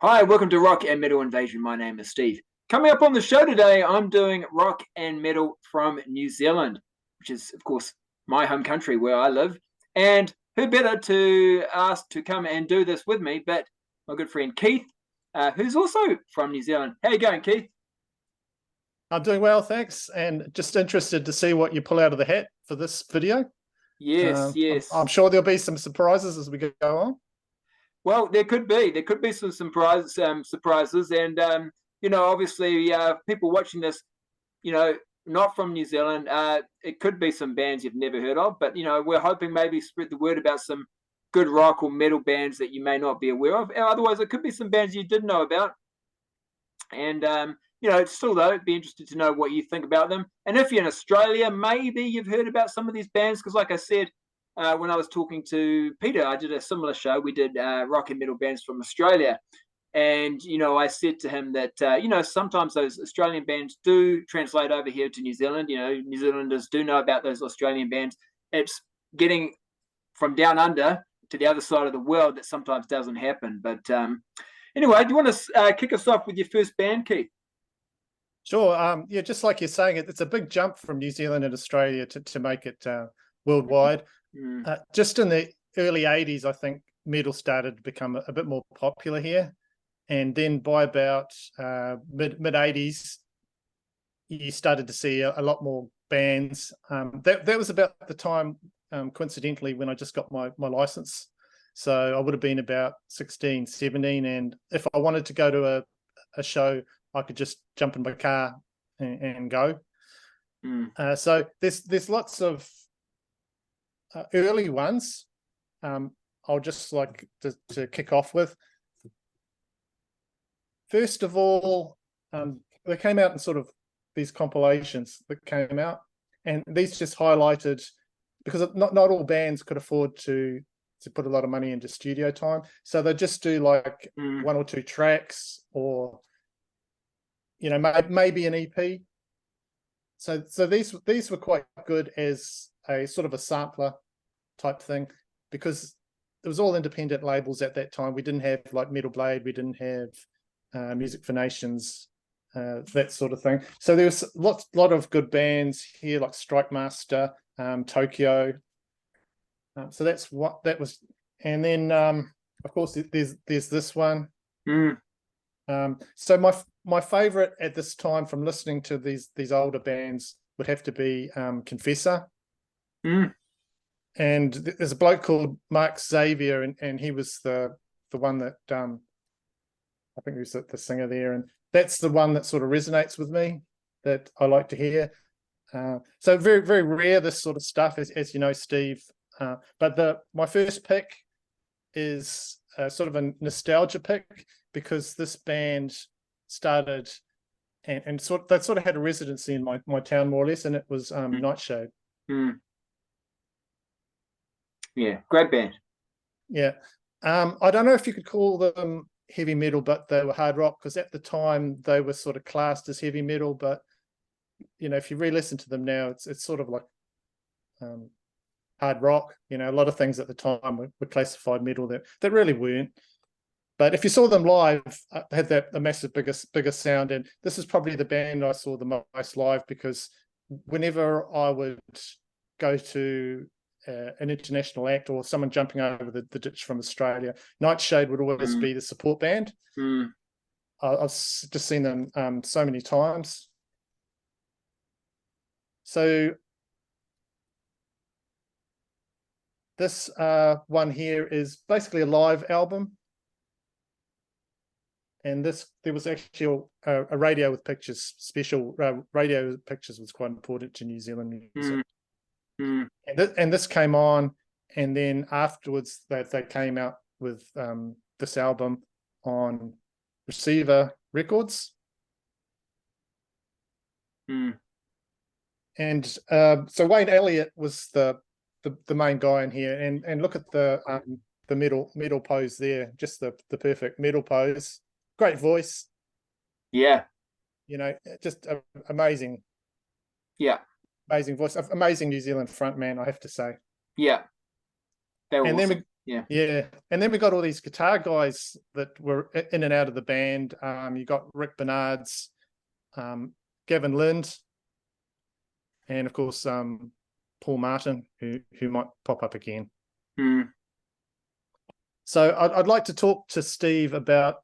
Hi, welcome to Rock and Metal Invasion. My name is Steve. Coming up on the show today, I'm doing rock and metal from New Zealand, which is, of course, my home country where I live. And who better to ask to come and do this with me but my good friend Keith, who's also from New Zealand. How you going, Keith? I'm doing well, thanks. And just interested to see what you pull out of the hat for this video. Yes, I'm yes. sure there'll be some surprises as we go on. Well, there could be some surprises, and obviously, people watching this, not from New Zealand, it could be some bands you've never heard of, but we're hoping maybe spread the word about some good rock or metal bands that you may not be aware of. Otherwise, it could be some bands you did know about, and still though, it'd be interested to know what you think about them. And if you're in Australia, maybe you've heard about some of these bands because, like I said, when I was talking to Peter, I did a similar show. We did rock and metal bands from Australia. And, I said to him that, sometimes those Australian bands do translate over here to New Zealand. New Zealanders do know about those Australian bands. It's getting from down under to the other side of the world that sometimes doesn't happen. But anyway, do you want to kick us off with your first band, Keith? Sure. Yeah, just like you're saying, it's a big jump from New Zealand and Australia to make it worldwide. Just in the early 80s, I think metal started to become a bit more popular here. And then by about mid 80s, you started to see a lot more bands. That was about the time, coincidentally, when I just got my license. So I would have been about 16, 17. And if I wanted to go to a show, I could just jump in my car and go. So there's lots of early ones. I'll just like to kick off with. First of all, they came out in sort of these compilations that came out, and these just highlighted, because not all bands could afford to put a lot of money into studio time, so they just do like one or two tracks, or maybe an EP. So these were quite good as a sort of a sampler type thing, because it was all independent labels at that time. We didn't have like Metal Blade, we didn't have Music for Nations, that sort of thing. So there was lot of good bands here, like Strike Master, Tokyo. So that's what that was. And then of course there's this one. So my favorite at this time from listening to these older bands would have to be Confessor. And there's a bloke called Mark Xavier, and he was the one that I think he was the singer there, and that's the one that sort of resonates with me, that I like to hear. So very, very rare, this sort of stuff, as you know, Steve. But my first pick is sort of a nostalgia pick, because this band started and they sort of had a residency in my town, more or less, and it was Nightshade. Yeah, great band. Yeah. I don't know if you could call them heavy metal, but they were hard rock, because at the time they were sort of classed as heavy metal. But if you re-listen to them now, it's sort of like hard rock. A lot of things at the time were classified metal that really weren't. But if you saw them live, they had a massive bigger sound. And this is probably the band I saw the most live, because whenever I would go to an international act or someone jumping over the ditch from Australia, Nightshade would always be the support band. I've just seen them so many times. So this one here is basically a live album. And there was actually a radio with pictures, special radio with pictures was quite important to New Zealand music. And this came on, and then afterwards they came out with this album on Receiver Records. And so Wayne Elliott was the main guy in here, and look at the metal pose there, just the perfect metal pose. Great voice. Yeah. Just amazing. Yeah. Amazing voice, amazing New Zealand frontman, I have to say. Yeah. And awesome. Yeah, and then we got all these guitar guys that were in and out of the band. You got Rick Bernards, Gavin Lind, and of course Paul Martin, who might pop up again. So I'd like to talk to Steve about,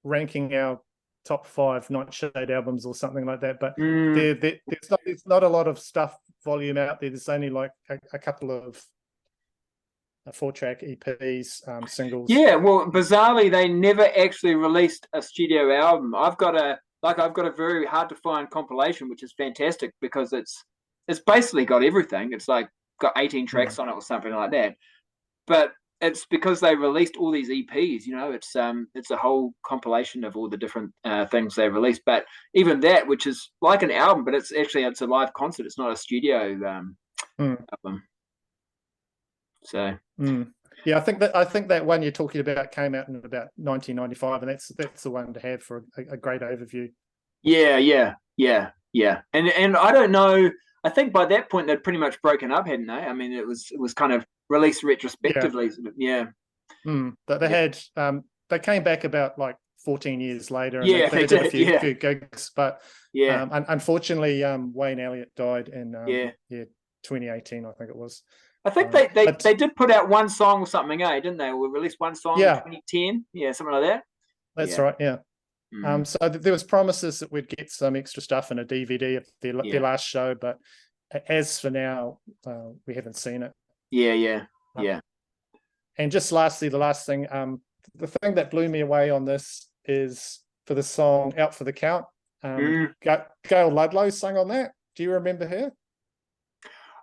ranking our top 5 Nightshade albums or something like that. But there's not a lot of stuff volume out there. There's only like a couple of 4-track EPs, singles. Yeah, well, bizarrely, they never actually released a studio album. I've got a very hard to find compilation, which is fantastic because it's basically got everything. It's like got 18 tracks on it or something like that. But it's because they released all these EPs. It's a whole compilation of all the different things they released. But even that, which is like an album, but it's a live concert. It's not a studio album. So yeah, I think that one you're talking about came out in about 1995, and that's the one to have for a great overview. Yeah. And I don't know. I think by that point they'd pretty much broken up, hadn't they? I mean, it was kind of released retrospectively. But they had they came back about like 14 years later. And they did a few gigs, but unfortunately, Wayne Elliott died in 2018, I think it was. I think they did put out one song or something, didn't they? We released one song in 2010, something like that. That's right, yeah. So there was promises that we'd get some extra stuff in a DVD of their last show, but as for now, we haven't seen it. Yeah. And just lastly, the last thing, the thing that blew me away on this is for the song "Out for the Count." Gail Ludlow sang on that. Do you remember her?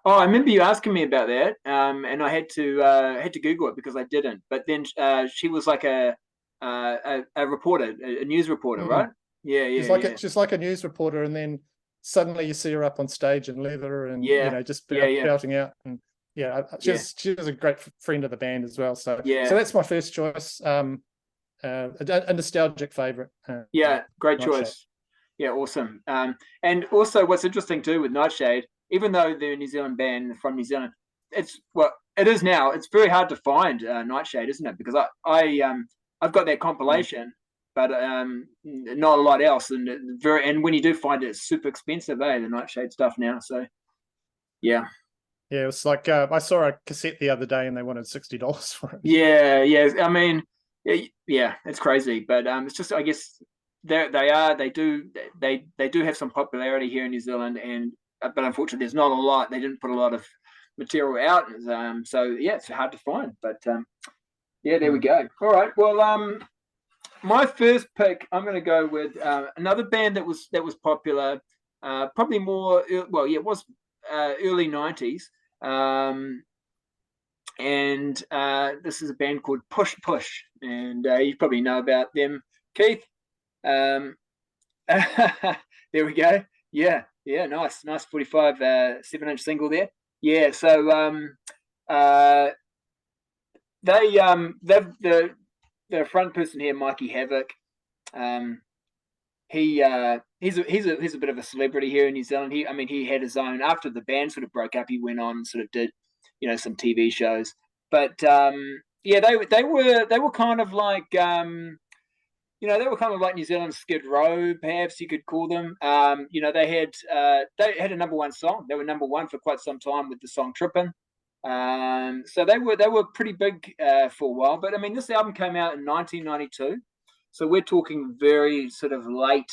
Oh, I remember you asking me about that, and I had to Google it because I didn't. But then she was like a reporter, a news reporter, right? Yeah. She's like a news reporter, and then suddenly you see her up on stage in leather and just shouting out. And she was a great friend of the band as well. So that's my first choice. A nostalgic favorite. Great choice. Yeah, awesome. And also, what's interesting too with Nightshade, even though they're a New Zealand band from New Zealand, it is now. It's very hard to find Nightshade, isn't it? Because I've got that compilation, but not a lot else. And when you do find it, it's super expensive, the Nightshade stuff now. So yeah, it was like I saw a cassette the other day, and they wanted $60 for it. Yeah. I mean, it's crazy, but it's just, I guess they do have some popularity here in New Zealand, but unfortunately, there's not a lot. They didn't put a lot of material out, so it's hard to find. But there we go. All right. Well, my first pick, I'm going to go with another band that was popular, probably more. Well, it was early '90s, and this is a band called Push Push, and you probably know about them, Keith. There we go. Yeah, nice 45 7-inch single there. Yeah, so the front person here, Mikey Havoc, he's a bit of a celebrity here in New Zealand. He had his own, after the band sort of broke up, he went on and sort of did some TV shows. But they were kind of like they were kind of like New Zealand Skid Row, perhaps you could call them. They had a number one song. They were number one for quite some time with the song "Trippin'." So they were pretty big for a while. But I mean, this album came out in 1992, so we're talking very sort of late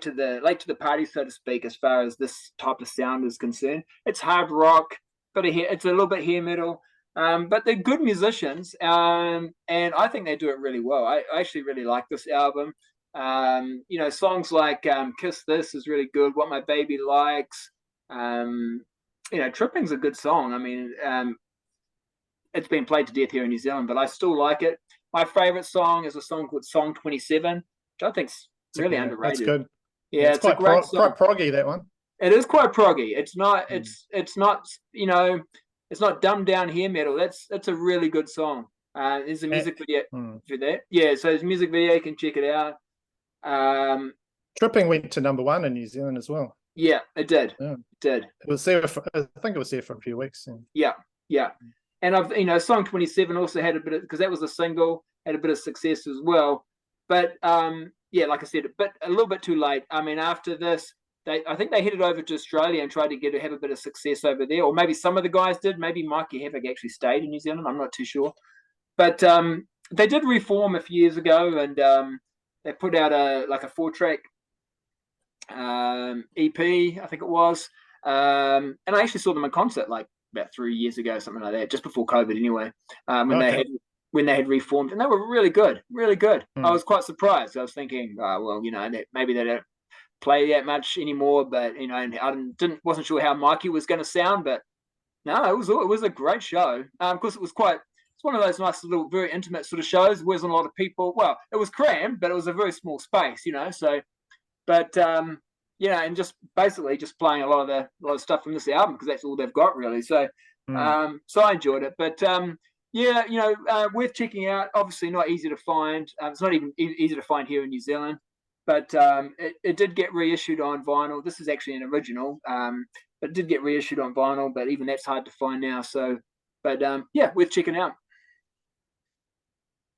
to the party, so to speak, as far as this type of sound is concerned. It's hard rock, but it's a little bit hair metal. But they're good musicians, and I think they do it really well. I actually really like this album. Songs like "Kiss This" is really good. "What My Baby Likes," "Tripping's" a good song. I mean, it's been played to death here in New Zealand, but I still like it. My favorite song is a song called "Song 27," which I think's really underrated. That's good. Yeah, it's a great song. Quite proggy, that one. It is quite proggy. It's not. It's not. It's not dumbed down hair metal. That's a really good song. There's a music video for that. Yeah, so there's a music video. You can check it out. Tripping went to number one in New Zealand as well. Yeah, it did. Yeah. It did. It was there. I think it was there for a few weeks. Yeah. and I've, you know, song 27 also had a bit of, because that was a single, had a bit of success as well. But yeah, like I said, but a little bit too late. I mean, after this, I think they headed over to Australia and tried to have a bit of success over there, or maybe some of the guys did. Maybe Mikey Havoc actually stayed in New Zealand. I'm not too sure, but they did reform a few years ago, and they put out a 4-track EP, I think it was, and I actually saw them in concert like about 3 years ago, something like that, just before COVID, anyway. When they had reformed, and they were really good, really good. I was quite surprised. I was thinking, well, you know, maybe they don't play that much anymore, but you know, and I wasn't sure how Mikey was going to sound, but no, it was a great show. Because it's one of those nice little, very intimate sort of shows. There wasn't a lot of people. Well, it was crammed, but it was a very small space, you know. So, but you know, and just basically just playing a lot of stuff from this album, because that's all they've got really. So, so I enjoyed it. But yeah, you know, worth checking out. Obviously, not easy to find. It's not even easy to find here in New Zealand. But it did get reissued on vinyl. This is actually an original, but it did get reissued on vinyl. But even that's hard to find now. So, but yeah, worth checking out.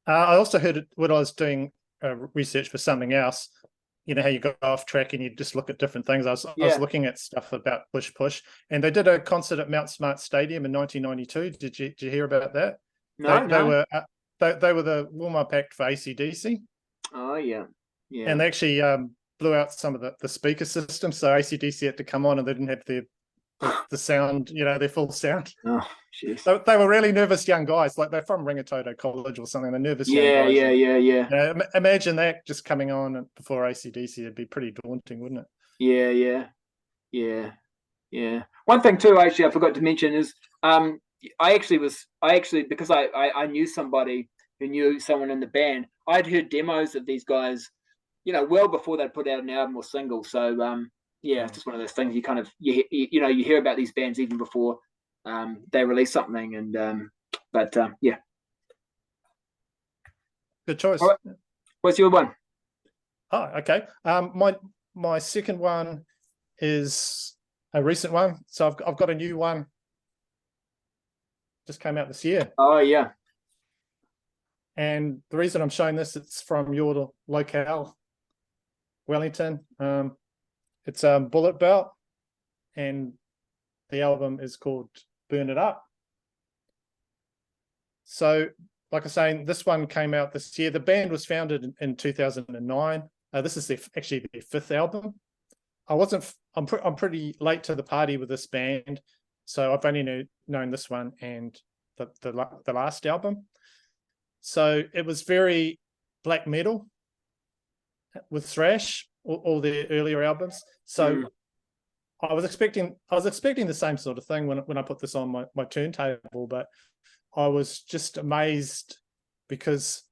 I also heard it when I was doing research for something else. You know how you go off track and you just look at different things. I was looking at stuff about Push Push, and they did a concert at Mount Smart Stadium in 1992. Did you hear about that? No, they were the warm-up act for AC/DC. Oh yeah, yeah. And they actually blew out some of the speaker system, so AC/DC had to come on, and they didn't have the sound, you know, their full sound. Oh, jeez. They were really nervous young guys, like they're from Ringatoto College or something. They're nervous young guys. Yeah. You know, imagine that just coming on before AC/DC. It'd be pretty daunting, wouldn't it? Yeah. One thing too, actually, I forgot to mention is I actually because I knew somebody who knew someone in the band. I'd heard demos of these guys, you know, well before they'd put out an album or single. So yeah, it's just one of those things you kind of you hear about these bands even before they release something. And but yeah, good choice. All right. What's your one? Oh, okay. My second one is a recent one. So I've got a new one. Just came out this year. Oh yeah. And the reason I'm showing this, it's from your locale, Wellington. It's Bullet Belt, and the album is called Burn It Up. So, like I was saying, this one came out this year. The band was founded in 2009. This is actually their 5th album. I'm pretty late to the party with this band, so I've only known this one and the last album. So it was very black metal with thrash, all their earlier albums. So I was expecting the same sort of thing when I put this on my turntable, but I was just amazed because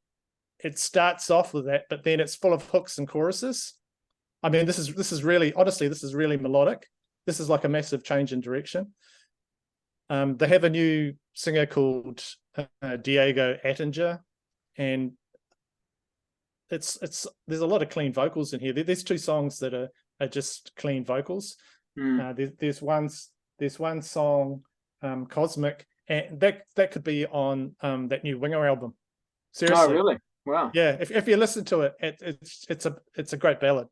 it starts off with that, but then it's full of hooks and choruses. I mean, this is really, honestly, this is really melodic. This is like a massive change in direction. They have a new singer called Diego Attinger, and there's a lot of clean vocals in here. There's 2 songs that are just clean vocals. There's one song, Cosmic, and that could be on that new Winger album. Seriously. Oh really? Wow. Yeah, if you listen to it, it's a great ballad.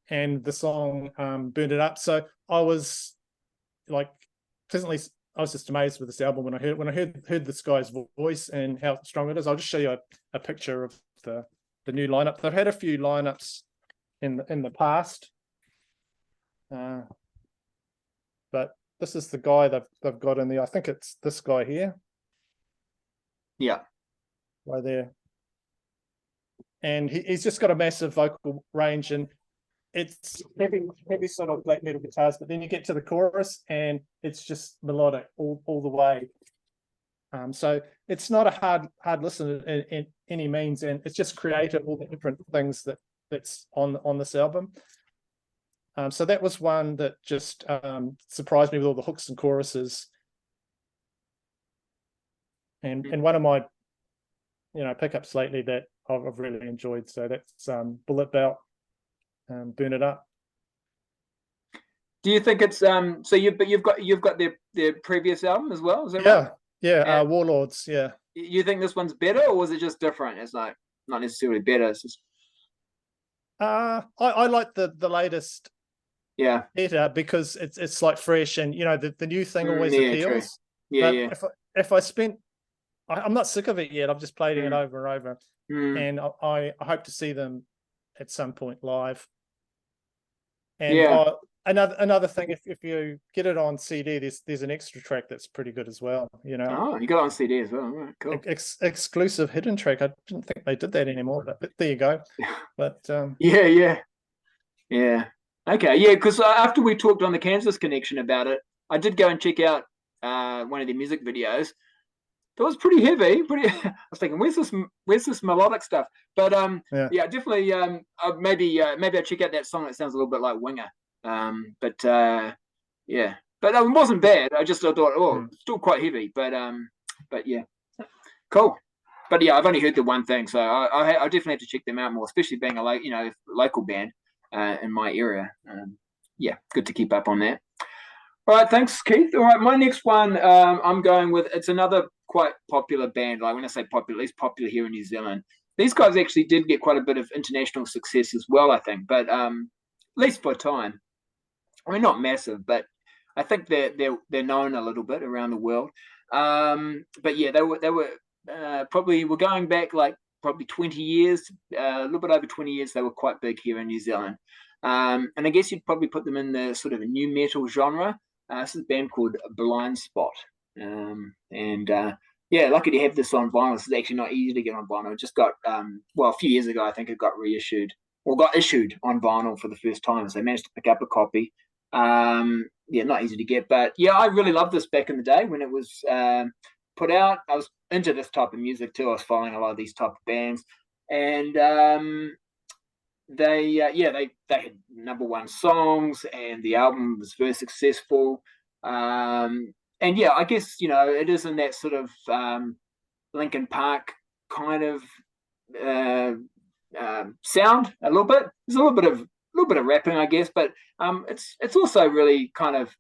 And the song Burned It Up. So I was like pleasantly, I was just amazed with this album when I heard this guy's voice and how strong it is. I'll just show you a picture of the new lineup. They've had a few lineups in the past, but this is the guy they've got in there. I think it's this guy here. Yeah, right there. And he's just got a massive vocal range, and it's heavy sort of black metal guitars, but then you get to the chorus and it's just melodic all the way. So it's not a hard listen in any means, and it's just creative, all the different things that's on this album. So that was one that just surprised me with all the hooks and choruses, and one of my pickups lately that I've really enjoyed. So that's Bullet Belt, Burn It Up. Do you think it's so you've got their previous album as well? Is that right? Yeah, Warlords. Yeah. You think this one's better, or was it just different? It's like not necessarily better. It's just I like the latest yeah, better because it's like fresh, and the new thing always yeah, true. appeals. Yeah, But yeah. if I spent, I'm not sick of it yet. I've just played it Mm, over and over, mm, and I hope to see them at some point live. And yeah. another thing, if you get it on CD, there's an extra track that's pretty good as well. Oh, you got it on CD as well. All right, cool. Exclusive hidden track. I didn't think they did that anymore, but there you go. But Yeah, yeah, yeah. Okay, yeah. Because after we talked on the Kansas Connection about it, I did go and check out one of their music videos. That was pretty heavy. Pretty. I was thinking, where's this melodic stuff? But yeah, yeah, definitely. Maybe I check out that song that sounds a little bit like Winger. But yeah, but it wasn't bad. I thought, oh, still quite heavy. But yeah, cool. But yeah, I've only heard the one thing, so I definitely have to check them out more, especially being a local band in my area. Yeah, good to keep up on that. All right, thanks, Keith. All right, my next one, I'm going with. It's another quite popular band. Like when I say popular, at least popular here in New Zealand. These guys actually did get quite a bit of international success as well, I think. But at least for a time, I mean, not massive, but I think they're known a little bit around the world. But yeah, they were probably we're going back like probably 20 years, a little bit over 20 years. They were quite big here in New Zealand. And I guess you'd probably put them in the sort of a new metal genre. This is a band called Blind Spot. And yeah, lucky to have this on vinyl. This is actually not easy to get on vinyl. It just got, a few years ago, I think it got reissued or got issued on vinyl for the first time. So I managed to pick up a copy. Yeah, not easy to get. But yeah, I really loved this back in the day when it was put out. I was into this type of music too. I was following a lot of these type of bands. And they had number one songs, and the album was very successful. And yeah, I guess it is in that sort of Linkin Park kind of uh, sound a little bit. There's a little bit of rapping, I guess, but it's also really kind of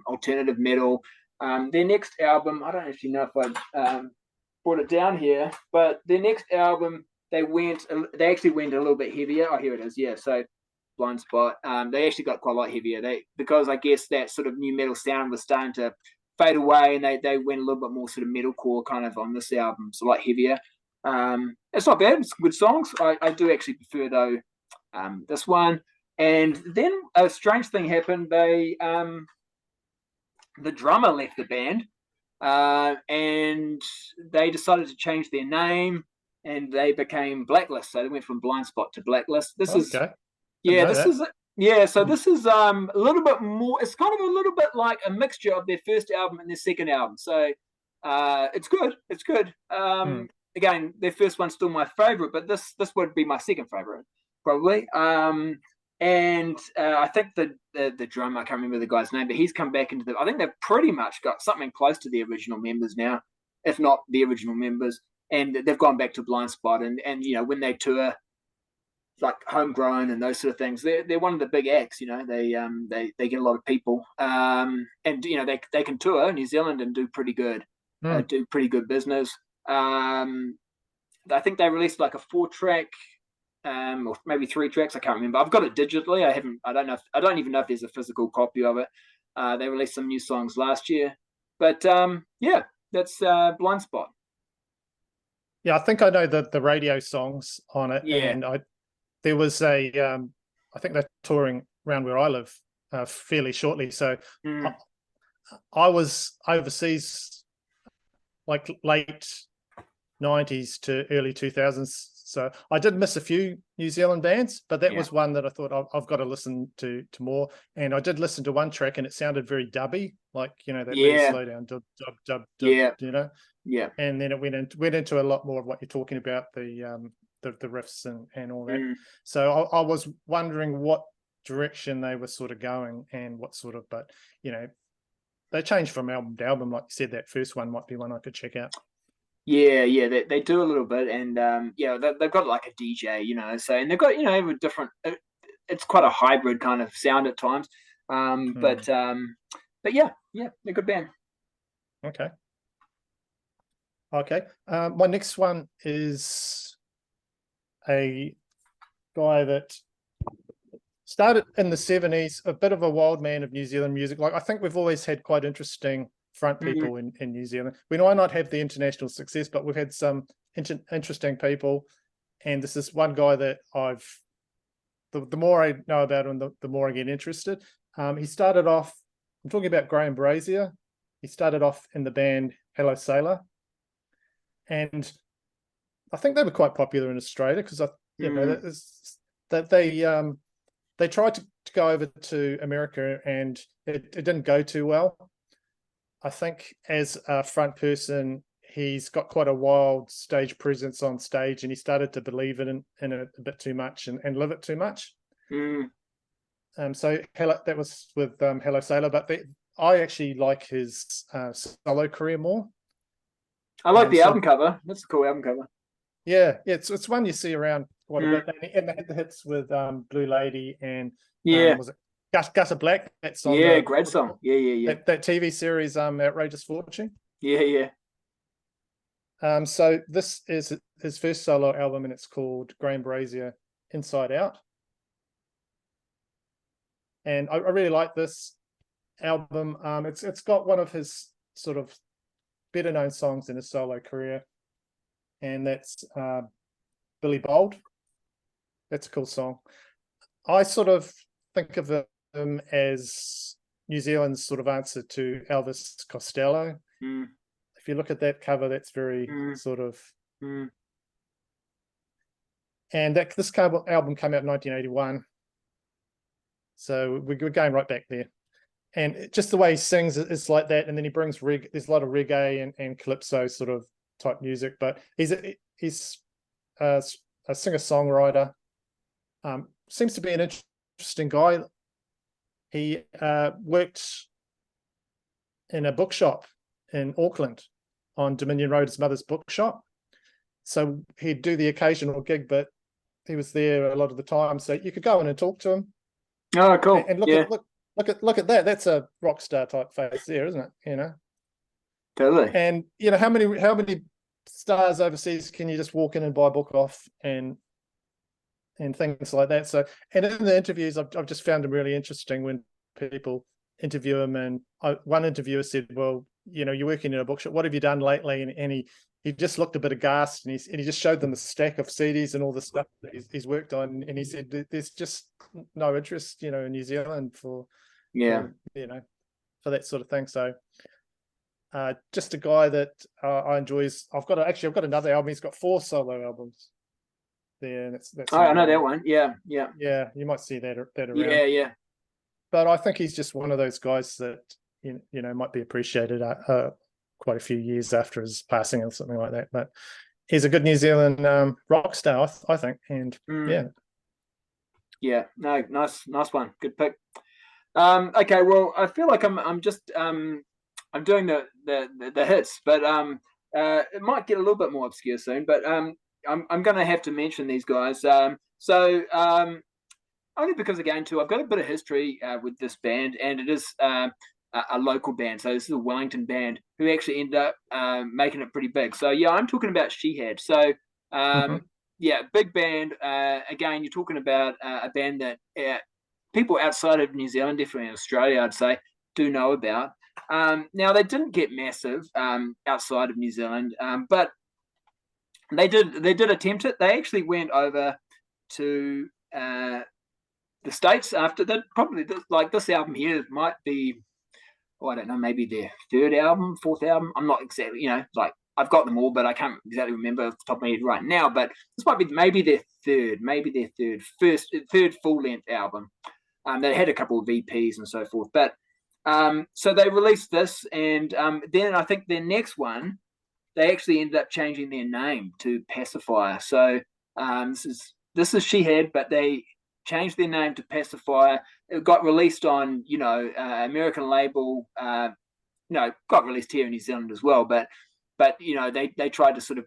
alternative metal. Their next album, I don't actually know if I brought it down here, but their next album they actually went a little bit heavier. Oh, here it is. Yeah, so Blind Spot. They actually got quite a lot heavier. Because I guess that sort of new metal sound was starting to fade away, and they went a little bit more sort of metalcore kind of on this album, so a lot heavier. It's not bad. It's good songs. I do actually prefer though this one. And then a strange thing happened. The drummer left the band, and they decided to change their name, and they became Blacklist. So they went from Blind Spot to Blacklist. This is okay. yeah, this That. is yeah. So this is a little bit more. It's kind of a little bit like a mixture of their first album and their second album. So it's good. It's good. Again, their first one's still my favorite, but this would be my second favorite probably. And I think the drummer, I can't remember the guy's name, but he's come back into I think they've pretty much got something close to the original members now, if not the original members. And they've gone back to Blind Spot, and when they tour, like Homegrown and those sort of things, they're one of the big acts. They get a lot of people, and they can tour New Zealand and do pretty good, do pretty good business. I think they released like a 4-track, or maybe 3 tracks. I can't remember. I've got it digitally. I don't know. I don't even know if there's a physical copy of it. They released some new songs last year, but yeah, that's Blind Spot. Yeah, I think I know the radio songs on it, Yeah. and there was I think they're touring around where I live fairly shortly. So I was overseas like late 90s to early 2000s. So I did miss a few New Zealand bands, but that was one that I thought I've got to listen to more. And I did listen to one track, and it sounded very dubby, like that really slow down dub, Yeah. And then it went into a lot more of what you're talking about, the riffs and all that. So I was wondering what direction they were sort of going and what sort of, but they changed from album to album. Like you said, that first one might be one I could check out. Yeah, they do a little bit, and they've got like a DJ, so, and they've got a different. It's quite a hybrid kind of sound at times, but yeah, they're a good band. Okay. Okay. My next one is a guy that started in the 70s, a bit of a wild man of New Zealand music. Like, I think we've always had quite interesting front people in New Zealand. We might not have the international success, but we've had some interesting people. And this is one guy that the more I know about him, the more I get interested. He started off, I'm talking about Graham Brazier. He started off in the band Hello Sailor. And I think they were quite popular in Australia because they tried to go over to America and it didn't go too well. I think as a front person, he's got quite a wild stage presence on stage, and he started to believe in it a bit too much and live it too much. So that was with Hello Sailor, but I actually like his solo career more. I like the album cover. That's a cool album cover. Yeah, it's one you see around quite a bit, and they had the hits with Blue Lady and was it Gutter Black? That song, great song. Yeah. That TV series, Outrageous Fortune. Yeah. So this is his first solo album, and it's called Graham Brazier Inside Out. And I really like this album. It's got one of his sort of better known songs in his solo career, and that's Billy Bold. That's a cool song. I sort of think of him as New Zealand's sort of answer to Elvis Costello. If you look at that cover, that's very sort of and this album came out in 1981, so we're going right back there. And just the way he sings is like that, and then he brings there's a lot of reggae and calypso sort of type music, but he's a singer-songwriter. Seems to be an interesting guy. He worked in a bookshop in Auckland on Dominion Road, his mother's bookshop. So he'd do the occasional gig, but he was there a lot of the time. So you could go in and talk to him. Oh, cool. And look at that. That's a rock star type face there, isn't it? Totally. And how many stars overseas can you just walk in and buy a book off and things like that? So, and in the interviews, I've just found them really interesting when people interview him. And one interviewer said, "Well, you're working in a bookshop. What have you done lately?" And he just looked a bit aghast, and he just showed them the stack of CDs and all the stuff that he's worked on, and he said, "There's just no interest, in New Zealand for that sort of thing." So, just a guy that I enjoy. I've got another album. He's got 4 solo albums. There, and that's. Oh, I know that one. Yeah. Yeah, you might see that around. Yeah. But I think he's just one of those guys that might be appreciated quite a few years after his passing or something like that. But he's a good New Zealand rock star, I think. And yeah, no, nice one, good pick. Okay, well, I feel like I'm just I'm doing the hits, but it might get a little bit more obscure soon. But I'm going to have to mention these guys. So only because again too, I've got a bit of history with this band, and it is a local band. So this is a Wellington band who actually ended up making it pretty big. So yeah, I'm talking about She Had. So big band. Again, you're talking about a band that people outside of New Zealand, definitely in Australia, I'd say, do know about. Now they didn't get massive outside of New Zealand, but they did attempt it. They actually went over to the States after that. Probably like this album here might be, I don't know, maybe their 3rd album, 4th album. I'm not exactly, I've got them all, but I can't exactly remember off the top of my head right now. But this might be maybe their third full-length album. They had a couple of VPs and so forth. But so they released this, and then I think their next one, they actually ended up changing their name to Pacifier. So this is She Had, but they changed their name to Pacifier. It got released on, American label. Got released here in New Zealand as well. But they tried to sort of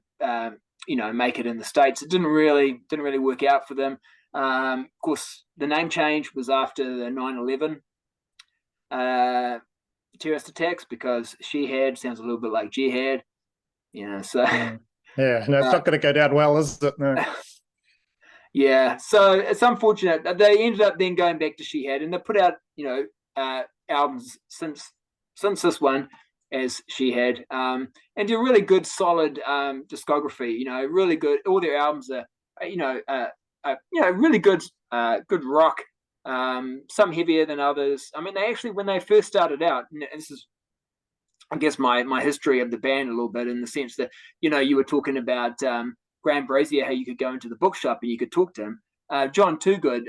make it in the States. It didn't really work out for them. Of course, the name change was after the 9/11 terrorist attacks, because She Had sounds a little bit like Jihad. So Yeah, no, it's not going to go down well, is it? No. Yeah, so it's unfortunate that they ended up then going back to She Had, and they put out albums since this one as She Had, and they're really good, solid discography. Really good. All their albums are really good, good rock. Some heavier than others. I mean, they actually, when they first started out, and this is, I guess, my history of the band a little bit, in the sense that you were talking about Graham Brazier, how you could go into the bookshop and you could talk to him. John Toogood,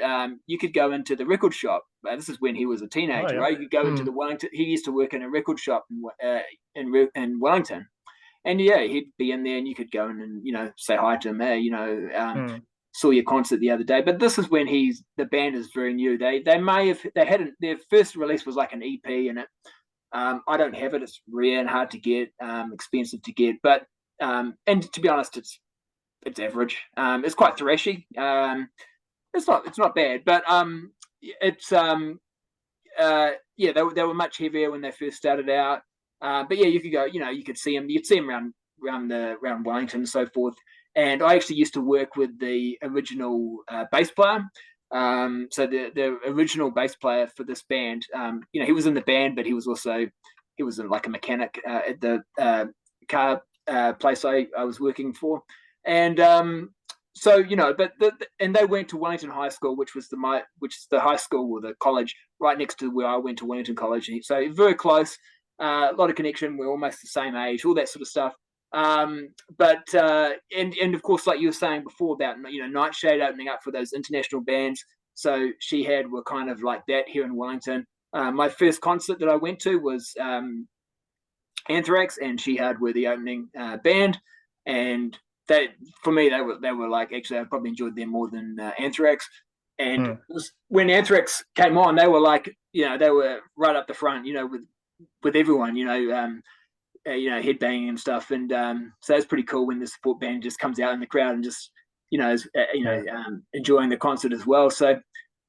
you could go into the record shop. This is when he was a teenager, right? You could go into the Wellington. He used to work in a record shop in Wellington, and yeah, he'd be in there, and you could go in and say hi to him. Hey, saw your concert the other day. But this is when the band is very new. They hadn't, their first release was like an EP, and it. I don't have it. It's rare and hard to get, expensive to get. But and to be honest, it's average. It's quite thrashy. It's not bad, but it's they were much heavier when they first started out. But yeah, you could go. You could see them. You'd see them around Wellington and so forth. And I actually used to work with the original bass player. So the original bass player for this band, he was in the band, but he was like a mechanic at the car place I was working for. And and they went to Wellington High School, which is the high school or the college right next to where I went to Wellington College. So very close, a lot of connection. We're almost the same age, all that sort of stuff. But of course, like you were saying before about Nightshade opening up for those international bands, so She Had were kind of like that here in Wellington. My first concert that I went to was Anthrax, and She Had were the opening band, and for me they were like, actually, I probably enjoyed them more than Anthrax. And when Anthrax came on, they were like, they were right up the front, with everyone, headbanging and stuff, and so it's pretty cool when the support band just comes out in the crowd and just enjoying the concert as well. So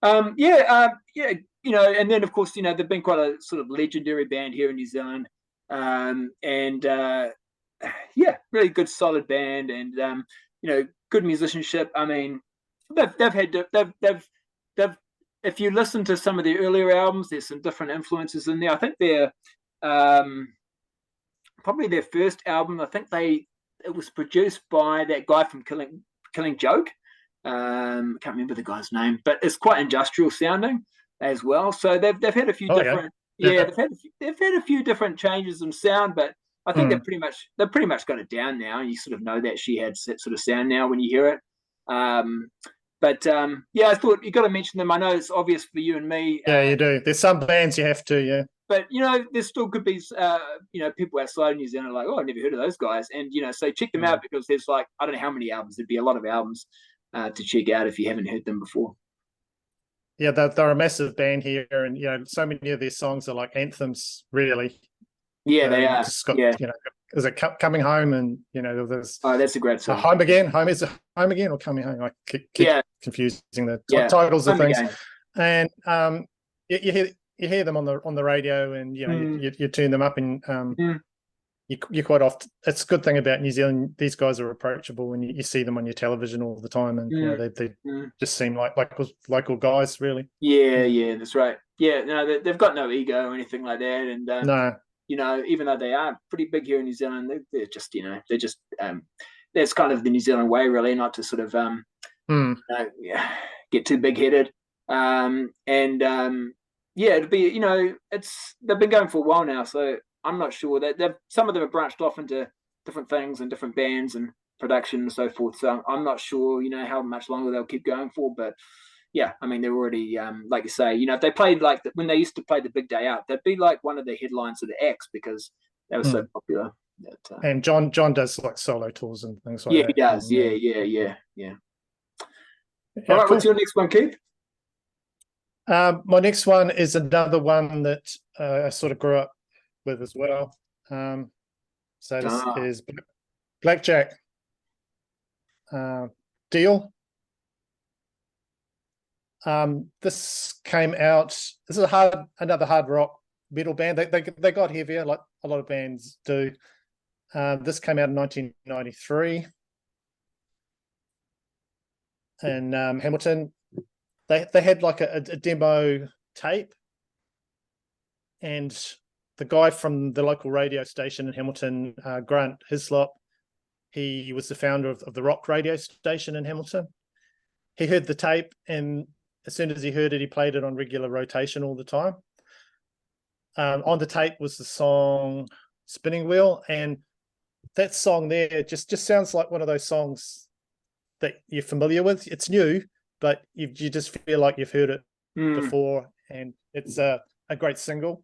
and then of course they've been quite a sort of legendary band here in New Zealand, really good, solid band, and good musicianship. I mean, they've if you listen to some of the earlier albums, there's some different influences in there. I think they're probably their first album, I think it was produced by that guy from Killing Joke. Can't remember the guy's name, but it's quite industrial sounding as well. So they've had a few different they've had a few different changes in sound, but I think they've pretty much got it down now. You sort of know that She Had that sort of sound now when you hear it. I thought you got to mention them. I know it's obvious for you and me. Yeah, you do. There's some bands you have to, yeah. But there still could be people outside of New Zealand are like, oh, I've never heard of those guys, and so check them out, because there's like, I don't know how many albums. There'd be a lot of albums to check out if you haven't heard them before. Yeah, they're a massive band here, and so many of their songs are like anthems, really. Yeah, they are. Is it Coming Home? And there's that's a great song. Home Again. Is it Home Again or Coming Home? I keep confusing the titles of things. Again. And you hear them on the radio, and you tune them up, and you quite often. It's a good thing about New Zealand. These guys are approachable, and you see them on your television all the time, and they just seem like local guys, really. Yeah, that's right. Yeah, no, they've got no ego or anything like that, and no. Even though they are pretty big here in New Zealand, they're just that's kind of the New Zealand way, really, not to sort of get too big headed, it'd be they've been going for a while now, so I'm not sure that some of them have branched off into different things and different bands and production and so forth. So I'm not sure how much longer they'll keep going for, but. Yeah, I mean, they're already, like you say, if they played when they used to play the big day out, they'd be like one of the headlines of the acts, because they were so popular. And John does like solo tours and things like that. Yeah, he does. Yeah. All right, cool. What's your next one, Keith? My next one is another one that I sort of grew up with as well. So this is Blackjack. Deal. This came out. This is another hard rock metal band. They got heavier, like a lot of bands do. This came out in 1993. And Hamilton, they had like a demo tape, and the guy from the local radio station in Hamilton, Grant Hislop, he was the founder of the rock radio station in Hamilton. He heard the tape, and as soon as he heard it, he played it on regular rotation all the time. On the tape was the song Spinning Wheel, and that song there just sounds like one of those songs that you're familiar with. It's new, but you just feel like you've heard it before, and it's a great single.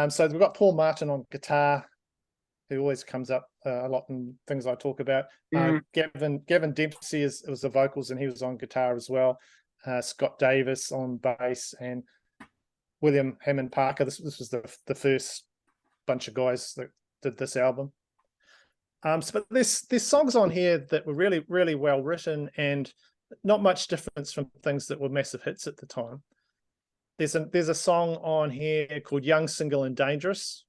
So we've got Paul Martin on guitar, who always comes up a lot in things I talk about. Gavin Dempsey was the vocals, and he was on guitar as well. Scott Davis on bass, and William Hammond Parker. This was the first bunch of guys that did this album. But there's songs on here that were really, really well written, and not much difference from things that were massive hits at the time. There's a song on here called Young, Single and Dangerous.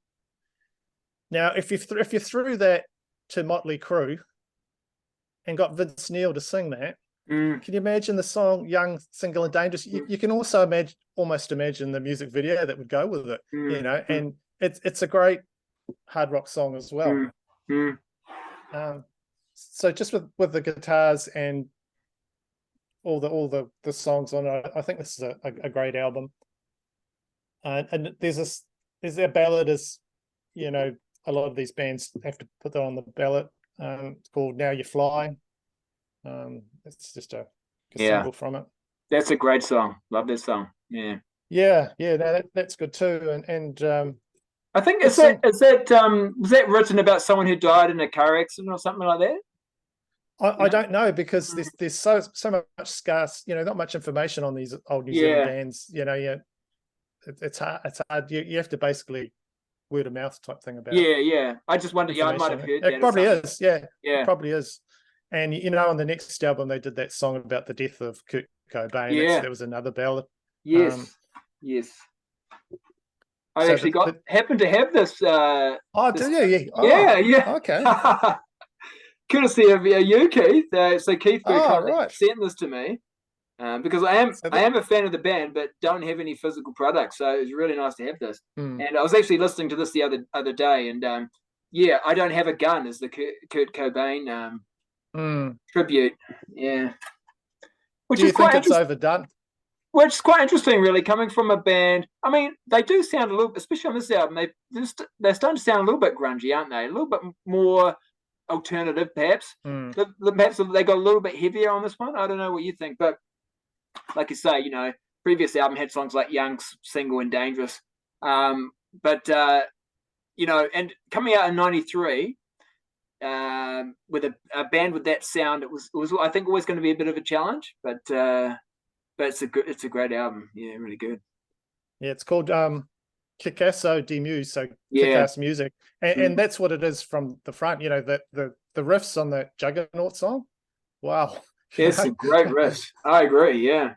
Now, if you threw that to Motley Crue and got Vince Neil to sing that, can you imagine the song Young, Single and Dangerous? You can also almost imagine the music video that would go with it, and it's a great hard rock song as well. So just with the guitars and all the songs on it, I think this is a great album. And there's a ballad, as you know, a lot of these bands have to put that on the ballot. It's called Now You Fly. It's just a single from it. That's a great song. Love this song. Yeah. That's good too. And I think was that written about someone who died in a car accident or something like that? I don't know, because there's so much scarce, not much information on these old New Zealand bands. It's hard. You have to basically word of mouth type thing about. Yeah. I just wondered. I might have heard that. It probably is. Yeah. It probably is. And on the next album they did that song about the death of Kurt Cobain. Yeah, there was another ballad. Yes. I actually happened to have this. Do you? Yeah. Okay. Courtesy of you, Keith. So Keith sent this to me because I am a fan of the band, but don't have any physical products. So it was really nice to have this. And I was actually listening to this the other day, and I Don't Have a Gun is the Kurt Cobain tribute. Yeah. Do you think it's overdone? Which is quite interesting, really, coming from a band. I mean, they do sound a little, especially on this album, they're starting to sound a little bit grungy, aren't they? A little bit more alternative, perhaps. Perhaps they got a little bit heavier on this one. I don't know what you think, but like you say, previous album had songs like Young, Single, and Dangerous. And coming out in '93, with a band with that sound, it was I think always going to be a bit of a challenge, but it's a great album. Yeah, really good. Yeah, it's called Kickasso de Muse, so kick-ass music, and that's what it is from the front. The riffs on that Juggernaut song. Wow, it's a great riff. I agree. Yeah,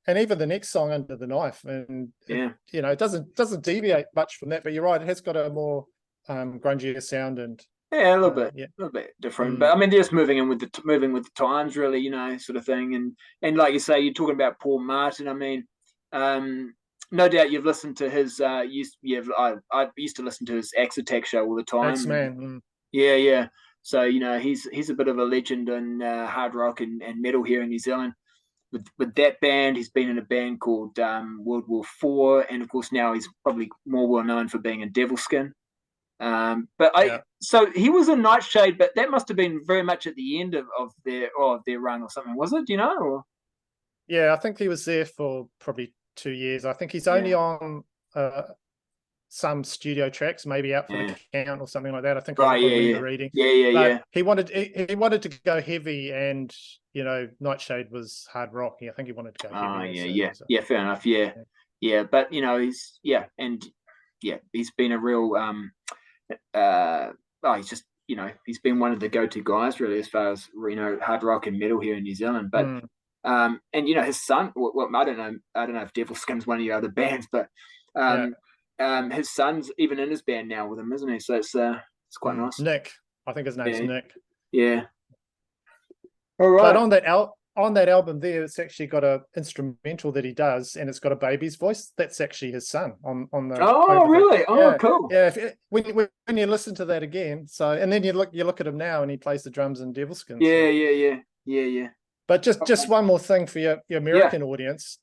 and even the next song, Under the Knife, and it doesn't deviate much from that. But you're right, it has got a more grungier sound and. Yeah, a little bit different, but I mean, they're just moving with the times, really, sort of thing. And like you say, you're talking about Paul Martin. I mean, no doubt you've listened to his. I used to listen to his Axe Attack show all the time. X-Man. Yeah. So he's a bit of a legend in hard rock and metal here in New Zealand. With that band, he's been in a band called World War IV, and of course now he's probably more well known for being in Devilskin. So he was in Nightshade, but that must have been very much at the end of their run or something, was it? Do you know? Or? Yeah, I think he was there for probably 2 years. I think he's only on some studio tracks, maybe Out for the Count or something like that. I think I remember reading. Yeah. He wanted to go heavy, and Nightshade was hard rock. I think he wanted to go heavy. Fair enough. Yeah. But he's been a real he's just he's been one of the go-to guys really as far as hard rock and metal here in New Zealand. But his son, I don't know if Devilskin's one of your other bands, but his son's even in his band now with him, isn't he? So it's quite nice. Nick, I think his name's Nick. Yeah. All right. But on that album there, it's actually got a instrumental that he does, and it's got a baby's voice. That's actually his son on the. Oh, really? Oh, cool. Yeah. When you listen to that again, and then you look at him now, and he plays the drums in Devilskin. Yeah. But just one more thing for your American audience.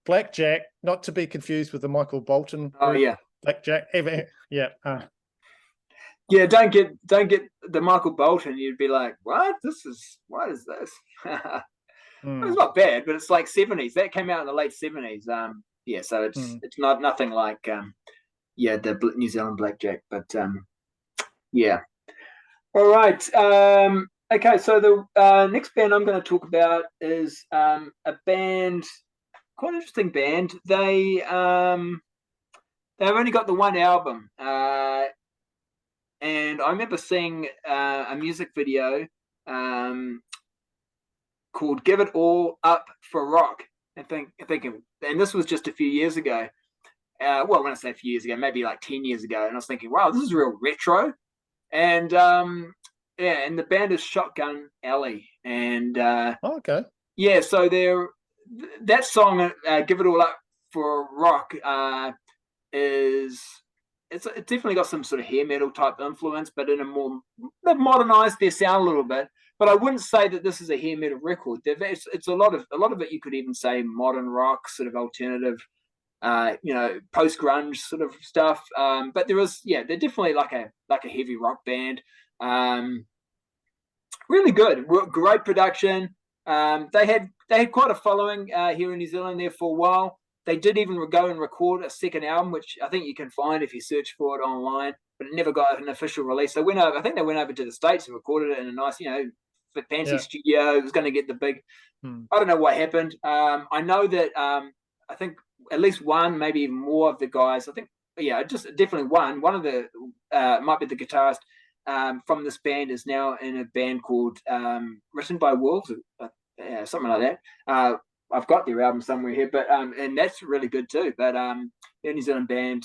Blackjack, not to be confused with the Michael Bolton. Oh yeah, Blackjack. Yeah. Yeah, don't get the Michael Bolton. You'd be like, what is this? It's not bad, but it's like 70s. That came out in the late 70s. Yeah, so it's not nothing like the New Zealand Blackjack, but yeah. All right. Okay, so the next band I'm going to talk about is a band, quite an interesting band. They've only got the one album. And I remember seeing a music video called "Give It All Up for Rock," and thinking, and this was just a few years ago. Well, when I say a few years ago, maybe like 10 years ago, and I was thinking, wow, this is real retro. And and the band is Shotgun Alley, and okay, yeah, so that song, "Give It All Up for Rock," is. It's definitely got some sort of hair metal type influence, but in they've modernized their sound a little bit. But I wouldn't say that this is a hair metal record. It's a lot of it. You could even say modern rock, sort of alternative, post grunge sort of stuff. But they're definitely like a heavy rock band. Really good, great production. They had quite a following here in New Zealand there for a while. They did even go and record a second album, which I think you can find if you search for it online, but it never got an official release. I think they went over to the States and recorded it in a nice, fancy studio. It was going to get the big. I don't know what happened. I know that I think at least one, maybe even more of the guys. I think, just definitely one. One of the might be the guitarist from this band is now in a band called Written by Wolves, something like that. I've got their album somewhere here, but and that's really good too. But they're a New Zealand band.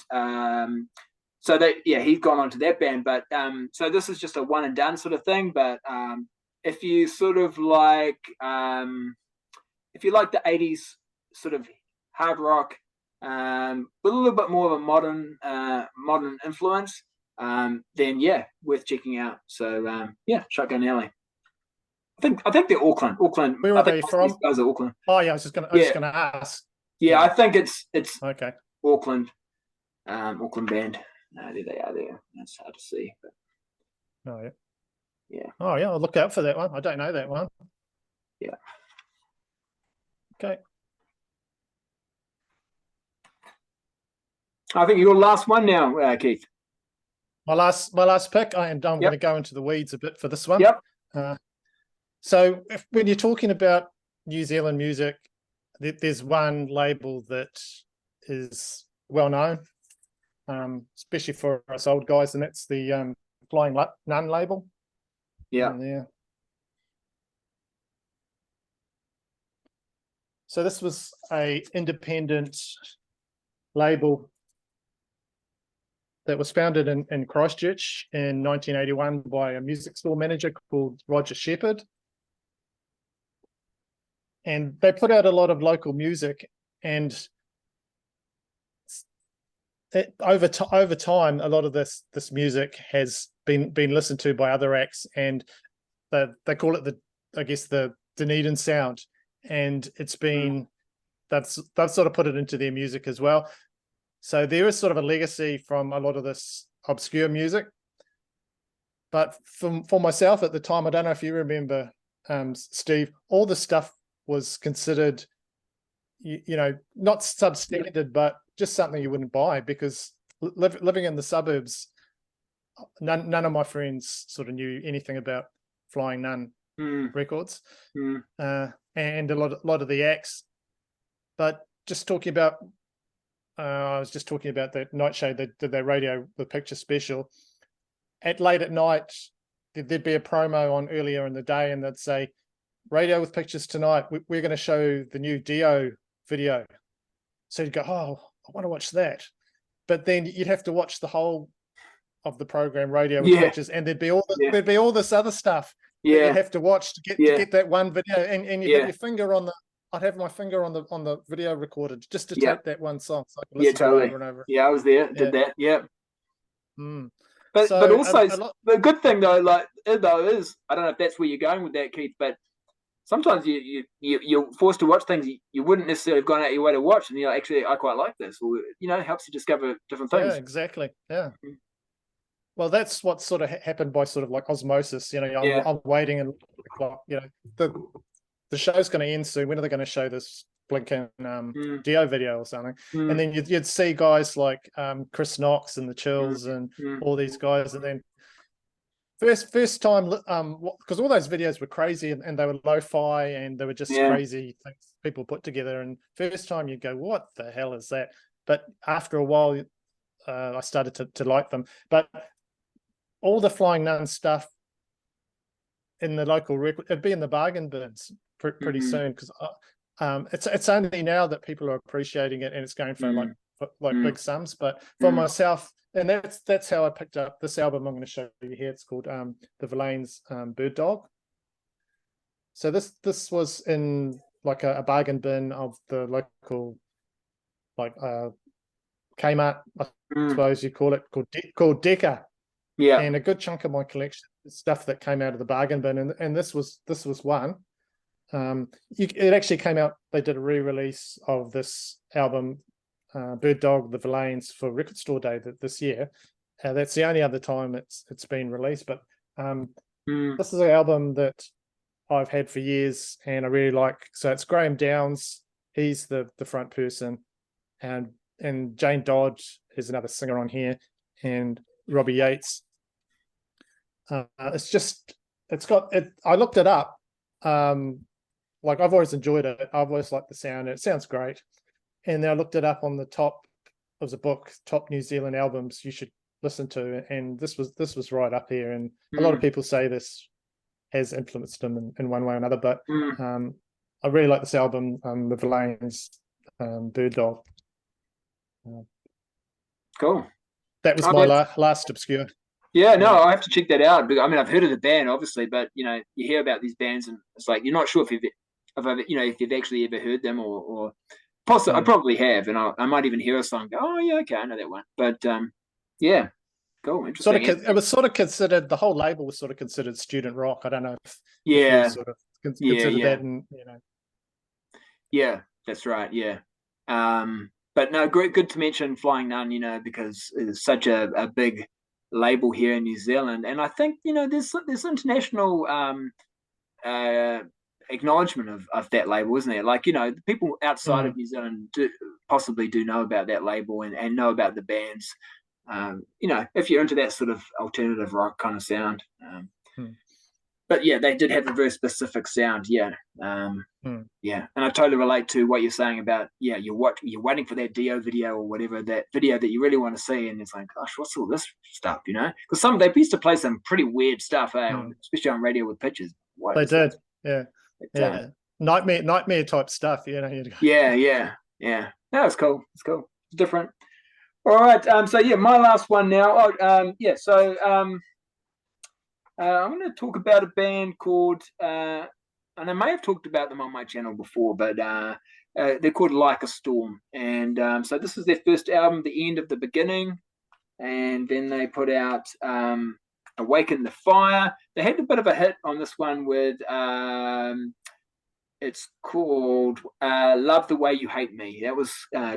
So he's gone on to that band. But so this is just a one and done sort of thing. But if you sort of like if you like the 80s sort of hard rock with a little bit more of a modern influence, then worth checking out. So Shotgun Alley. I think they're Auckland. Where are they from? These guys are Auckland. Oh yeah, I was just gonna ask. Yeah, I think it's okay. Auckland, Auckland band. No, there they are. There, that's hard to see. But... Oh yeah. Yeah. Oh yeah, I'll look out for that one. I don't know that one. Yeah. Okay. I think your last one now, Keith. My last pick, I'm going to go into the weeds a bit for this one. Yep. So when you're talking about New Zealand music, there's one label that is well known, especially for us old guys, and that's the Flying Nun label. Yeah. Yeah. So this was a independent label that was founded in Christchurch in 1981 by a music store manager called Roger Shepherd. And they put out a lot of local music, and over time, a lot of this music has been listened to by other acts, and they call it the Dunedin sound, and it's been they've sort of put it into their music as well. So there is sort of a legacy from a lot of this obscure music. But for myself at the time, I don't know if you remember, Steve, all the stuff was considered, not substandard, but just something you wouldn't buy, because living in the suburbs, none of my friends sort of knew anything about Flying Nun records, and a lot of the acts. But just talking about, I was just talking about that Nightshade that did their radio with picture special. Late at night, there'd be a promo on earlier in the day, and they'd say, "Radio with pictures tonight. We're going to show the new Dio video." So you'd go, "Oh, I want to watch that." but then you'd have to watch the whole of the program, Radio with Yeah. Pictures, and there'd be all this other stuff that Yeah. you'd have to watch to get that one video, and you'd have your finger on the. I'd have my finger on the video recorder just to tape that one song, so I could listen to it over and over. Yeah, I was there, did that. Yeah. But So also the good thing though, is I don't know if that's where you're going with that, Keith, but sometimes you're forced to watch things you wouldn't necessarily have gone out your way to watch, and actually I quite like this, or it helps you discover different things. Yeah, exactly. Yeah. Well, that's what sort of happened by sort of like osmosis. I'm waiting, and the show's going to end soon. When are they going to show this blinking Dio video or something? And then you'd see guys like Chris Knox and the Chills and all these guys, and then first time, because all those videos were crazy, and they were lo-fi, and they were just crazy things people put together. And first time you'd go, what the hell is that? But after a while, I started to like them. But all the Flying Nun stuff in the local record, it'd be in the bargain bins pretty soon, because it's only now that people are appreciating it, and it's going for like big sums. But for myself, and that's how I picked up this album I'm going to show you here. It's called the Verlaine's Bird Dog. So this was in like a bargain bin of the local, like Kmart, I suppose you call it, called Decca. Yeah. And a good chunk of my collection is stuff that came out of the bargain bin, and this was one. It actually came out. They did a re-release of this album, Bird Dog, the Verlaine's, for Record Store Day this year. That's the only other time it's been released. But this is an album that I've had for years, and I really like. So it's Graham Downs. He's the front person, and Jane Dodge is another singer on here, and Robbie Yates. I looked it up. Like, I've always enjoyed it. I've always liked the sound. It sounds great. And then I looked it up on the top of the book, top New Zealand albums you should listen to, and this was right up here. And a lot of people say this has influenced them in one way or another. But I really like this album, the Verlaine's Bird Dog. Cool. That was my last obscure. Yeah, no, I have to check that out. I mean, I've heard of the band, obviously, but you hear about these bands, and it's like you're not sure if you've actually ever heard them, or possibly I probably have, and I might even hear a song. Go, oh yeah, okay, I know that one. But yeah, cool, interesting. It was sort of considered, the whole label was sort of considered student rock. I don't know if you sort of considered that, and Yeah, that's right. Yeah. But no, good to mention Flying Nun, because it's such a big label here in New Zealand, and I think there's international acknowledgement of that label, isn't there? Like the people outside of New Zealand possibly do know about that label and know about the bands. If you're into that sort of alternative rock kind of sound. But yeah, they did have a very specific sound. Yeah. Yeah. And I totally relate to what you're saying about, you're waiting for that Dio video or whatever, that video that you really want to see. And it's like, gosh, what's all this stuff, Because they used to play some pretty weird stuff, especially on Radio with Pictures. They did. Yeah. Yeah. Nightmare type stuff, Yeah. No, it's cool. It's cool. It's different. All right. So yeah, my last one now. I'm going to talk about a band called, and I may have talked about them on my channel before, but they're called Like a Storm. And so this is their first album, The End of the Beginning. And then they put out Awaken the Fire. They had a bit of a hit on this one with, it's called Love the Way You Hate Me. That was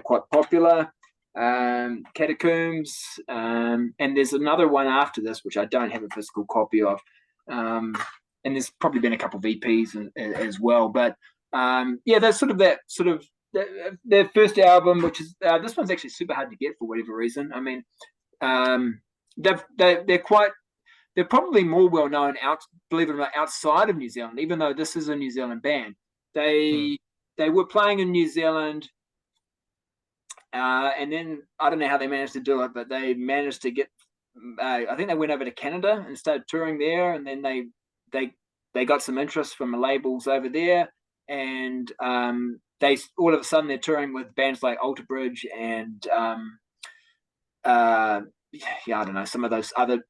quite popular. Catacombs, and there's another one after this which I don't have a physical copy of, and there's probably been a couple of EPs as well, but that's their first album, which is this one's actually super hard to get for whatever reason. I mean, they're probably more well known believe it or not, outside of New Zealand, even though this is a New Zealand band. They were playing in New Zealand. And then I don't know how they managed to do it, but they managed to get. I think they went over to Canada and started touring there, and then they got some interest from the labels over there, and they all of a sudden they're touring with bands like Alter Bridge and yeah, I don't know, some of those other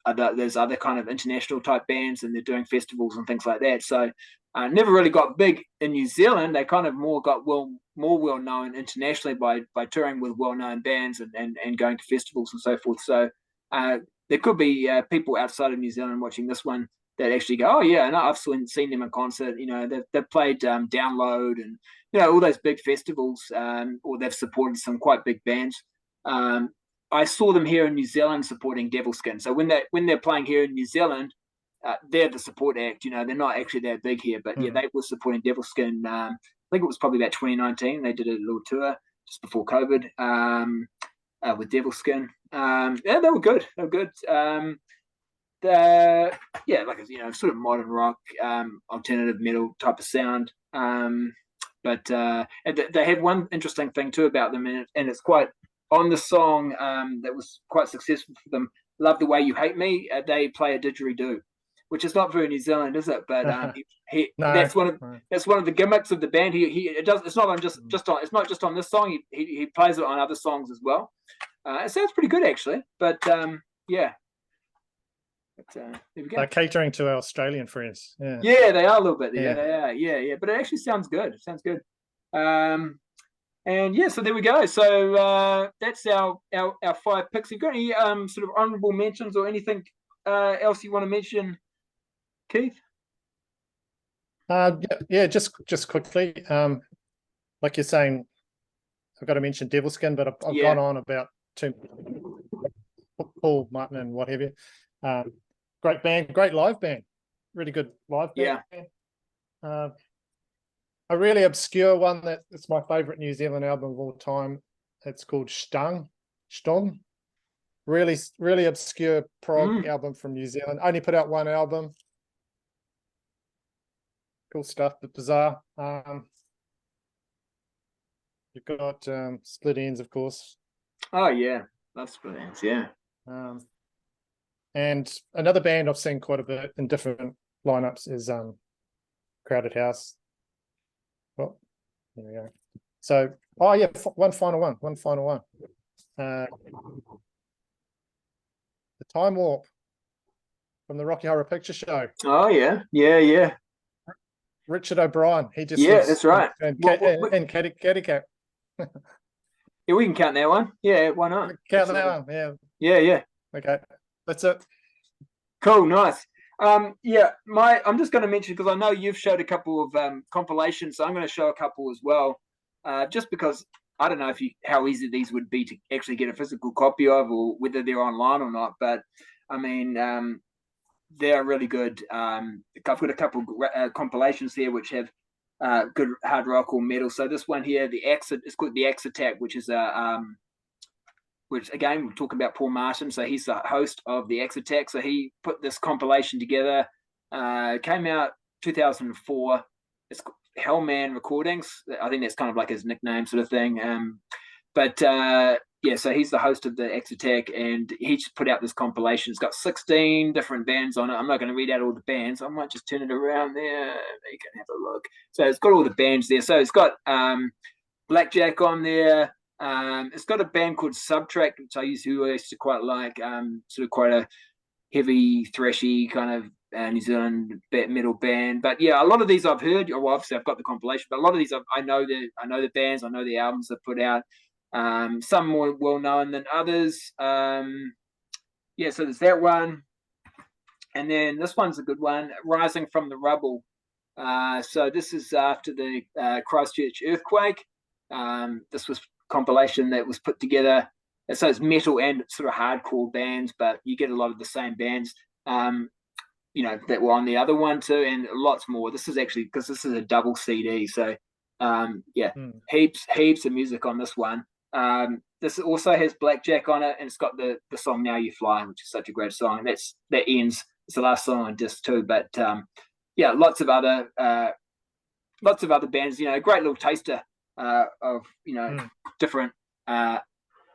kind of international type bands, and they're doing festivals and things like that. So never really got big in New Zealand. They kind of more well known internationally by touring with well known bands and going to festivals and so forth. So there could be people outside of New Zealand watching this one that actually go, oh yeah, and I've seen them in concert. You know, they've played Download and all those big festivals, or they've supported some quite big bands. I saw them here in New Zealand supporting Devilskin. So when they're playing here in New Zealand, they're the support act. They're not actually that big here, but yeah, they were supporting Devilskin. I think it was probably about 2019. They did a little tour just before COVID with Devilskin. Yeah, they were good. They were good. Yeah, like sort of modern rock, alternative metal type of sound. But they had one interesting thing too about them, and it's quite on the song that was quite successful for them. Love the Way You Hate Me. They play a didgeridoo, which is not very New Zealand, is it? But No, that's one of the gimmicks of the band. It's not just on this song. He plays it on other songs as well. It sounds pretty good actually. But yeah. But, there we go. They're catering to our Australian friends. Yeah, yeah, they are a little bit. Yeah, they are. Yeah. But it actually sounds good. It sounds good. And yeah, so there we go. So that's our 5 picks. You got any sort of honourable mentions or anything else you want to mention, Keith? Yeah, just quickly. Like you're saying, I've got to mention Devilskin, but I've gone on about Paul Martin and what have you. Great band, great live band, really good live band. Yeah. A really obscure one it's my favourite New Zealand album of all time. It's called Stung. Really obscure prog album from New Zealand. Only put out one album. Cool stuff, but bizarre. You've got Split Ends, of course. Oh yeah, love Split Ends. Yeah. And another band I've seen quite a bit in different lineups is Crowded House. Well, there we go. So, one final one. The Time Warp from the Rocky Horror Picture Show. Oh yeah. Richard O'Brien. He just that's right. And Caddy Cat. Yeah, we can count that one. Yeah, why not? Count that one. Yeah. Okay, that's it. Cool, nice. I'm just going to mention, because I know you've showed a couple of compilations, so I'm going to show a couple as well, just because I don't know how easy these would be to actually get a physical copy of, or whether they're online or not. But I mean, they're really good. I've got a couple compilations here which have good hard rock or metal. So this one here, it's called the Axe Attack, which is which again, we're talking about Paul Martin. So he's the host of the Axe Attack. So he put this compilation together. Came out 2004. It's Hellman Recordings. I think that's kind of like his nickname sort of thing. So he's the host of the Axe Attack, and he just put out this compilation. It's got 16 different bands on it. I'm not going to read out all the bands. I might just turn it around there. You can have a look. So it's got all the bands there. So it's got Blackjack on there. It's got a band called Subtract, which I used to quite like. Sort of quite a heavy, thrashy kind of New Zealand metal band. But yeah, a lot of these I've heard. Well, obviously I've got the compilation, but a lot of these I know the bands. I know the albums they've put out. Some more well known than others. So there's that one, and then this one's a good one, Rising from the Rubble. So this is after the Christchurch earthquake. This was compilation that was put together. So it's metal and sort of hardcore bands, but you get a lot of the same bands, that were on the other one too, and lots more. This is actually, because this is a double CD, so heaps of music on this one. This also has Blackjack on it, and it's got the song Now You Fly, which is such a great song. And that ends. It's the last song on disc too. But lots of other bands. A great little taster of different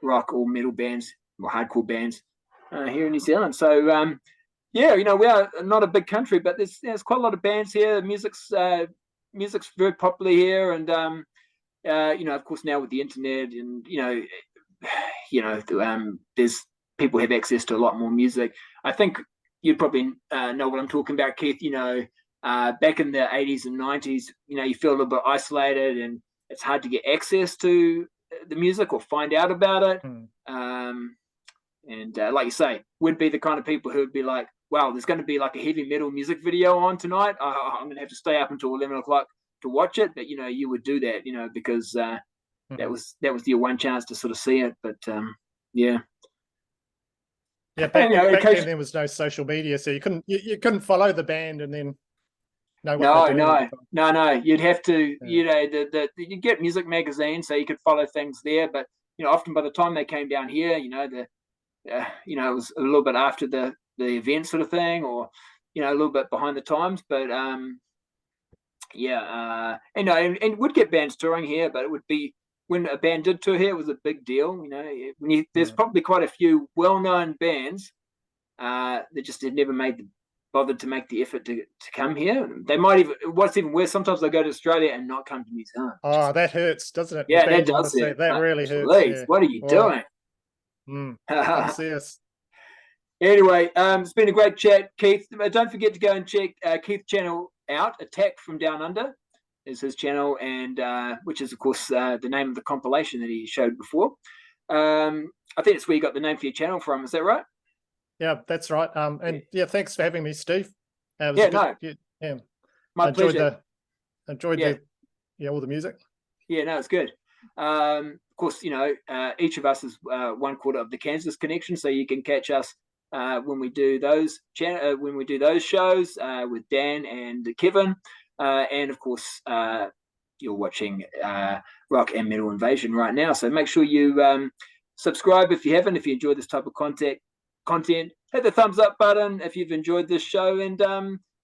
rock or metal bands or hardcore bands here in New Zealand. So we are not a big country, but there's quite a lot of bands here. Music's very popular here, and of course now with the internet, and there's people have access to a lot more music. I think you probably know what I'm talking about, Keith. Back in the 80s and 90s, you feel a little bit isolated and it's hard to get access to the music or find out about it. And like you say, would be the kind of people who would be like, wow, there's going to be like a heavy metal music video on tonight. I'm going to have to stay up until 11 o'clock to watch it. But, you would do that, because that was your one chance to sort of see it. But yeah. Yeah, back then there was no social media, so you couldn't follow the band and then know what they're doing. No. You'd have to, you get music magazines, so you could follow things there. But often by the time they came down here, it was a little bit after the event sort of thing, or a little bit behind the times. But and would get bands touring here, but it would be when a band did tour here, it was a big deal. There's probably quite a few well-known bands that just had never bothered to make the effort to come here. They might even, what's even worse, sometimes they go to Australia and not come to New Zealand. Oh, that hurts, doesn't it? Yeah, that does hurt. That really hurts. Yeah. What are you doing? Come see us. Anyway, it's been a great chat, Keith. Don't forget to go and check Keith's channel out. Attack from Down Under is his channel, and which is, of course, the name of the compilation that he showed before. I think that's where you got the name for your channel from. Is that right? Yeah, that's right. And thanks for having me, Steve. My pleasure. Enjoyed all the music. Yeah, no, it's good. Of course, each of us is 1/4 of the Kansas connection, so you can catch us when we do those shows with Dan and Kevin, and of course you're watching Rock and Metal Invasion right now. So make sure you subscribe if you haven't. If you enjoy this type of content, hit the thumbs up button if you've enjoyed this show, and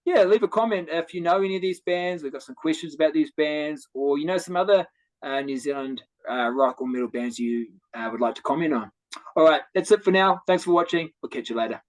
leave a comment if you know any of these bands. We've got some questions about these bands, or some other New Zealand rock or metal bands you would like to comment on. All right, that's it for now. Thanks for watching. We'll catch you later.